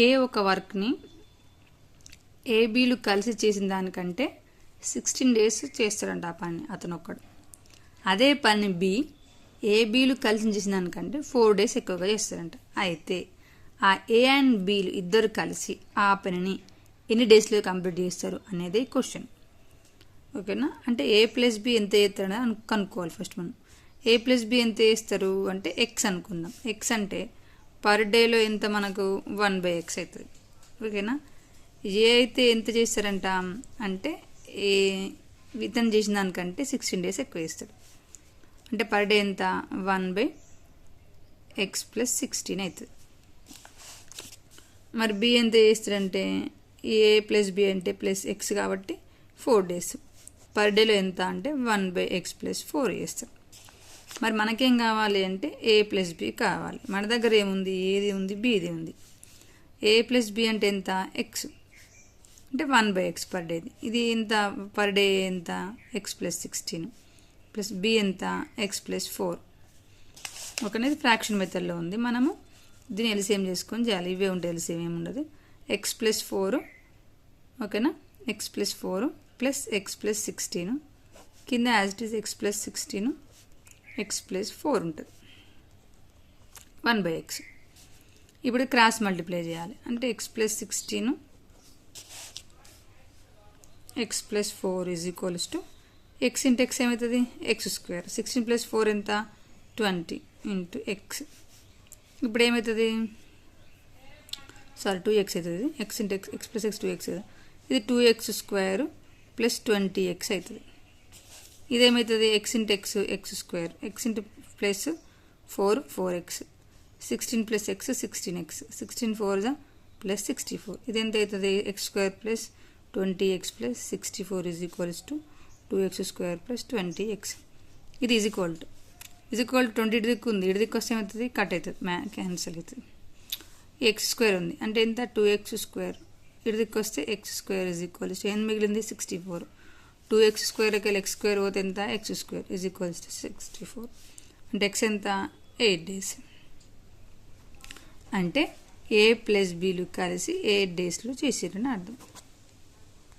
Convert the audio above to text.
ఏ ఒక వర్క్ని ఏబీలు కలిసి చేసిన దానికంటే 16 days చేస్తాడంట ఆ పని అతను ఒక్కడు. అదే పని బి ఏబీలు కలిసి చేసిన దానికంటే 4 days ఎక్కువగా చేస్తారంట. అయితే ఆ ఏ అండ్ బీలు ఇద్దరు కలిసి ఆ పనిని ఎన్ని డేస్లో కంప్లీట్ చేస్తారు అనేది క్వశ్చన్. ఓకేనా, అంటే ఏ ప్లస్ బి ఎంత చేస్తాడని కనుక్కోవాలి. ఫస్ట్ మనం ఏ ప్లస్ బి ఎంత చేస్తారు అంటే ఎక్స్ అనుకుందాం. ఎక్స్ అంటే పర్ డేలో ఎంత మనకు 1/x అవుతుంది. ఓకేనా, ఏ అయితే ఎంత చేస్తారంట అంటే ఏ ఇతను చేసిన దానికంటే 16 days ఎక్కువ చేస్తాడు. అంటే పర్ డే ఎంత 1/x + 16 అవుతుంది. మరి బి ఎంత చేస్తాడంటే ఏ ప్లస్ బి అంటే ప్లస్ ఎక్స్ కాబట్టి 4 days. పర్ డేలో ఎంత అంటే 1/x + 4 చేస్తాడు. మరి మనకేం కావాలి అంటే ఏ ప్లస్ బి కావాలి. మన దగ్గర ఏముంది, ఏది ఉంది, బిది ఉంది. ఏ ప్లస్ బి అంటే ఎంత ఎక్స్ అంటే 1/x పర్ డేది. ఇది ఎంత పర్ డే ఎంత x + 16 ప్లస్ బి ఎంత x + 4. ఓకేనా, ఫ్రాక్షన్ మెథడ్లో ఉంది. మనము దీన్ని ఎల్సిఎం చేసుకొని చేయాలి. ఇవే ఉంటాయి, ఎల్సిఎం ఏమి ఉండదు. x + 4 ఓకేనా, x + 4 ప్లస్ x + 16 కింద as it is x + 16 x + 4 ఉంటుంది 1/x. ఇప్పుడు క్రాస్ మల్టిప్లై చేయాలి. అంటే x + 16 x + 4 = x × x ఏమవుతుంది x². 16 + 4 ఎంత 20 × x. ఇప్పుడు ఏమవుతుంది 2x అవుతుంది. x × x + x 2x. ఇది 2x² + 20x అవుతుంది. ఇదేమవుతుంది x × x x². x + 4 4x. 16 + x 16x. 16 4 + 64. ఇది ఎంత అవుతుంది x² + 20x + 64 = 2x² + 20x. ఇది ఈక్వల్ టు 20 దిక్కు ఉంది. ఇటు దిక్కు వస్తే ఏమవుతుంది కట్ అవుతుంది, క్యాన్సిల్ అవుతుంది. x² ఉంది అంటే ఎంత 2x². ఇటు దిక్కు వస్తే x² = ఏం మిగిలింది 64. 2x² x² పోతే ఎంత x² = 64. అంటే x ఎంత 8 days. అంటే ఏ ప్లస్ బీలు కలిసి 8 daysలో చేసారని అర్థం.